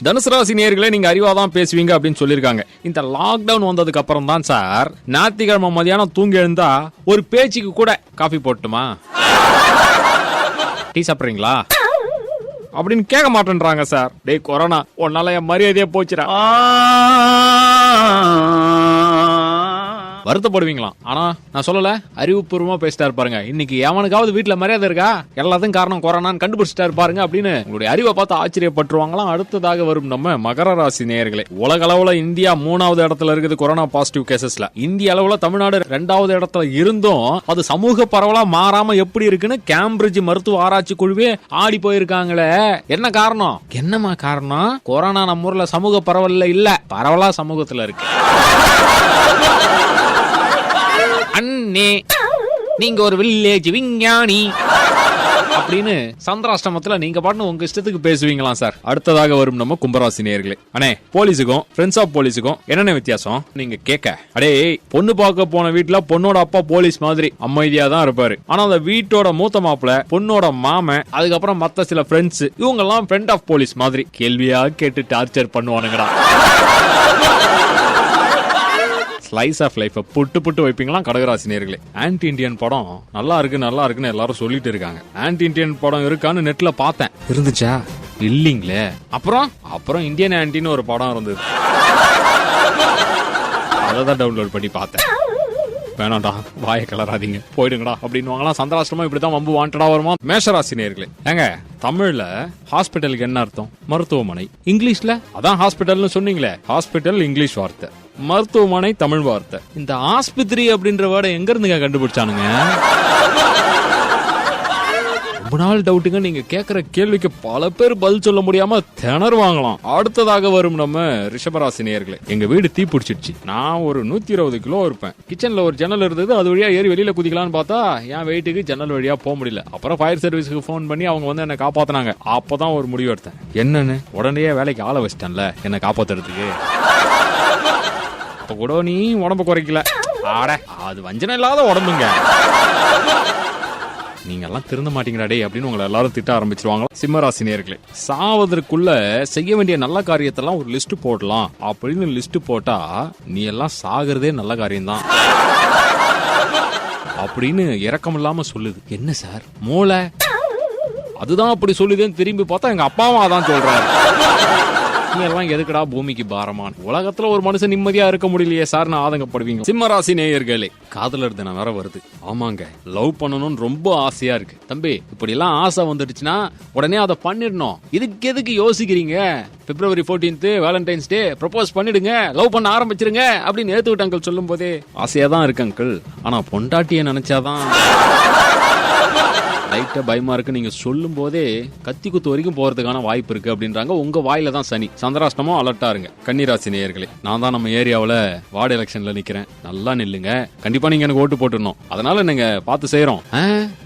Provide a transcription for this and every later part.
தனுசு ராசி நேயர்களே, நீங்க அறிவாதான் பேசுவீங்க அப்படின்னு சொல்லிருக்காங்க. இந்த லாக்டவுன் வந்ததுக்கு அப்புறம் தான் சார் ஞாயிற்றுக்கிழமை மதியானம் தூங்கி எழுந்தா ஒரு பேச்சுக்கு கூட காஃபி போட்டுமா, டீ சாப்பிடுறீங்களா அப்படின்னு கேட்க மாட்டேன்றாங்க சார். டேய் கொரோனா, உன்னால என் மரியாதையே போச்சுடா. வருத்தப்படுவீங்களா? ஆனா நான் சொல்லல, அறிவுபூர்வமா பேசிட்டா இருப்பாருங்க. இன்னைக்கு எவனுக்காவது வீட்டுல மரியாதை இருக்கா? எல்லாத்துக்கும் காரணம் கொரோனான்னு கண்டுபிடிச்சிட்டா இருப்பாருங்க அப்படின்னு உங்களுடைய அறிவை பார்த்து ஆச்சரியப்பட்டுருவாங்களாம். அடுத்ததாக வரும் நம்ம மகர ராசி நேயர்களே, உலக அளவுல இந்தியா 3வது இடத்துல இருக்குது கொரோனா பாசிட்டிவ் கேசஸ்ல. இந்திய அளவுல தமிழ்நாடு 2வது இடத்துல இருந்தும் அது சமூக பரவலா மாறாம எப்படி இருக்குன்னு கேம்பிரிட்ஜ் மருத்துவ ஆராய்ச்சி குழுவே ஆடி போயிருக்காங்களே. என்ன காரணம்? என்னமா காரணம்? கொரோனா நம்ம ஊர்ல சமூக பரவல்ல இல்ல, பரவலா சமூகத்துல இருக்கு. அண்ணே, நீங்க ஒரு வில்லேஜ் விஞ்ஞானி அப்படின்னு சந்திராஷ்டமத்துல நீங்க பாட்டு உங்க இஷ்டத்துக்கு பேசுவீங்களாம் சார். அடுத்ததாக வரும் நம்ம கும்பராசி நேயர்களே, அண்ணே போலீஸுக்கும் ஃப்ரெண்ட்ஸ் ஆஃப் போலீஸுக்கும் என்னென்ன வித்தியாசம் நீங்க கேட்க? அடே, பொண்ணு பார்க்க போன வீட்டுல பொண்ணோட அப்பா போலீஸ் மாதிரி அமைதியா தான் இருப்பாரு. ஆனா அந்த வீட்டோட மூத்த மாப்பிள்ள, பொண்ணோட மாமன், அதுக்கப்புறம் மத்த சில ஃப்ரெண்ட்ஸ், இவங்க எல்லாம் ஃப்ரெண்ட் ஆஃப் போலீஸ் மாதிரி கேள்வியா கேட்டு டார்ச்சர் பண்ணுவானுங்கடா. ஸ்லைஸ் ஆஃப் லைஃப் புட்டு புட்டு வைப்பீங்களாம் கடகராசி நேயர்களே. ஆன்டி இண்டியன் படம் நல்லா இருக்குன்னு எல்லாரும் சொல்லிட்டு இருக்காங்க. ஆன்டி இண்டியன் படம் இருக்கான்னு நெட்ல பார்த்தேன். இருந்துச்சா? இல்லீங்களே. அப்புறம் இந்தியன் ஆன்டின்னு ஒரு படம் இருந்தது, அததான் டவுன்லோட் பண்ணி பார்த்தேன். வேணாண்டா, வாய கலராதீங்க, போயிடுங்கடா அப்படின்னு வாங்கலாம். சந்திராஷ்டமா இப்படிதான் வம்பு வாண்டடா வருமா? மேஷராசி நேயர்களே, ஏங்க தமிழ்ல ஹாஸ்பிட்டலுக்கு என்ன அர்த்தம்? மருத்துவமனை. இங்கிலீஷ்ல அதான் ஹாஸ்பிட்டல்னு சொன்னீங்களே, ஹாஸ்பிட்டல் இங்கிலீஷ் வார்த்தை, மருத்துவமனை தமிழ் வார்த்தை. இந்த ஆஸ்பத்திரி அப்படின்ற வேர்டை எங்க இருந்துங்க கண்டுபிடிச்சானுங்க? ரொம்ப நாள் டவுட்டுங்க. நீங்க கேக்குற கேள்விக்கு பல பேர் பதில் சொல்ல முடியாம திணறுவாங்களாம். அடுத்ததாக வரும் நம்ம ரிஷபராசி நேயர்களே, எங்க வீடு தீ பிடிச்சிடுச்சு. நான் ஒரு 120 கிலோ இருப்பேன். கிச்சன்ல ஒரு ஜன்னல் இருந்தது, அது வழியா ஏறி வெளியில குதிக்கலான்னு பார்த்தா என் வெயிட்டுக்கு ஜன்னல் வழியா போக முடியல. அப்புறம் ஃபயர் சர்வீஸுக்கு போன் பண்ணி அவங்க வந்து என்ன காப்பாத்தினாங்க. அப்பதான் ஒரு முடிவு எடுத்தேன். என்னன்னு உடனே வேலைக்கு ஆள வச்சிட்டேன்ல என்ன காப்பாத்துறதுக்கு. அப்ப கூட நீ உடம்பு குறைக்கல. ஆட, அது வஞ்சனம் இல்லாத உடம்புங்க. நீங்க எல்லாம் திருந்த மாட்டீங்கடா டே அப்படின்னு உங்களை எல்லாரும் திட்ட ஆரம்பிச்சிருவாங்க. சிம்மராசி நேயர்களே, சாவதற்குள்ள செய்ய வேண்டிய நல்ல காரியத்தெல்லாம் ஒரு லிஸ்ட் போடலாம் அப்படின்னு லிஸ்ட் போட்டா நீ எல்லாம் சாகிறதே நல்ல காரியம்தான் அப்படின்னு இரக்கம் இல்லாம சொல்லுது. என்ன சார் மூளை? அதுதான் அப்படி சொல்லுதுன்னு திரும்பி பார்த்தா எங்க அப்பாவும் அதான் சொல்றாரு. எல்லாம் எதுக்குடா பூமிக்கு பாரமான? உலகத்துல ஒரு மனுஷன் நிம்மதியா இருக்க முடியலையே சார், நான் ஆதங்கப்படுவீங்க. சிம்மராசி நேயர்களே, காதலர் தினம் வேற வருது. ஆமாங்க, லவ் பண்ணணும்னு ரொம்ப ஆசையா இருக்கு. தம்பி, இப்படி எல்லாம் ஆசை வந்துடுச்சுன்னா உடனே அதை பண்ணிடணும். இதுக்கு எதுக்கு யோசிக்கிறீங்க? February 14th வேலண்டைன்ஸ் டே ப்ரப்போஸ் பண்ணிடுங்க, லவ் பண்ண ஆரம்பிச்சிருங்க அப்படின்னு ஏத்துக்கிட்ட அங்கிள் சொல்லும் போதே ஆசையா தான் இருக்கு அங்கிள். ஆனா பொண்டாட்டிய நினைச்சாதான் லைட்டா பயமா இருக்கு. நீங்க சொல்லும் போதே கத்தி குத்து வரைக்கும் போறதுக்கான வாய்ப்பு இருக்கு அப்படின்றாங்க. உங்க வாயில தான் சனி. சந்திராஷ்டமும் அலர்ட்டா இருங்க. கன்னிராசி நேயர்களே, நான் தான் நம்ம ஏரியாவுல வார்டு எலெக்ஷன்ல நிக்கிறேன். நல்லா நில்லுங்க, கண்டிப்பா நீங்க எனக்கு ஓட்டு போட்டுடணும். அதனால நீங்க பார்த்து செய்யறோம்.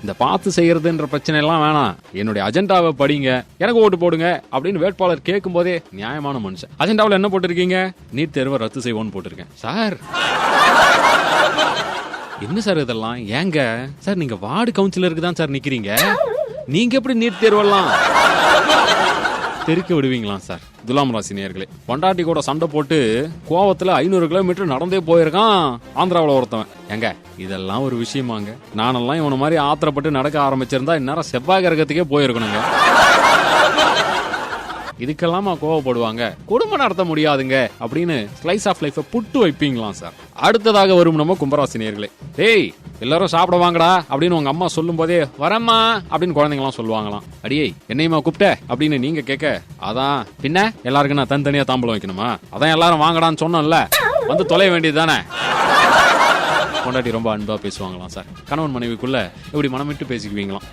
இந்த பார்த்து செய்யறதுன்ற பிரச்சனை எல்லாம் வேணாம், என்னுடைய அஜெண்டாவை படிங்க, எனக்கு ஓட்டு போடுங்க அப்படின்னு வேட்பாளர் கேட்கும் போதே நியாயமான மனுஷன். அஜெண்டாவில் என்ன போட்டிருக்கீங்க? நீட் தேர்வை ரத்து செய்வோன்னு போட்டிருக்கேன். சார் என்ன சார் இதெல்லாம்? ஏங்க சார், நீங்க வார்டு கவுன்சிலருக்கு தான் சார் நிக்கிறீங்க, நீங்க எப்படி நீட் தேர்வெல்லாம் தெரிக்க விடுவீங்களாம் சார்? துலாம் ராசி நேயர்களே, பொண்டாட்டி கூட சண்டை போட்டு கோவத்துல 500 கிலோமீட்டர் நடந்தே போயிருக்கான் ஆந்திராவில் ஒருத்தவன். ஏங்க இதெல்லாம் ஒரு விஷயமாங்க? நானெல்லாம் இவன மாதிரி ஆத்திரப்பட்டு நடக்க ஆரம்பிச்சிருந்தா இந்நேரம் செவ்வாய் கிரகத்துக்கே போயிருக்கணுங்க. இதுக்கெல்லாமா கோவப்படுவாங்க? குடும்பம் நடத்த முடியாதுங்க அப்படின்னு ஸ்லைஸ் ஆஃப் லைஃப் புட்டு வைப்பீங்களாம் சார். அடுத்ததாக வரும் நம்ம கும்பராசி நேயர்களே, டேய் எல்லாரும் சாப்பிட வாங்கடா அப்படின்னு உங்க அம்மா சொல்லும் போதே வரம்மா அப்படின்னு குழந்தைங்களாம் சொல்லுவாங்களாம். அடியே என்னையுமா கூப்பிட்ட அப்படின்னு நீங்க கேட்க, அதான் பின்ன எல்லாருக்கும் நான் தனித்தனியா தாம்பலம் வைக்கணுமா? அதான் எல்லாரும் வாங்கடான்னு சொன்னோம்ல, வந்து தொலைய வேண்டியது தானே. பொண்டாட்டி ரொம்ப அன்பா பேசுவாங்களாம் சார். கணவன் மனைவிக்குள்ள இப்படி மனம் விட்டு பேசிக்குவீங்களாம்.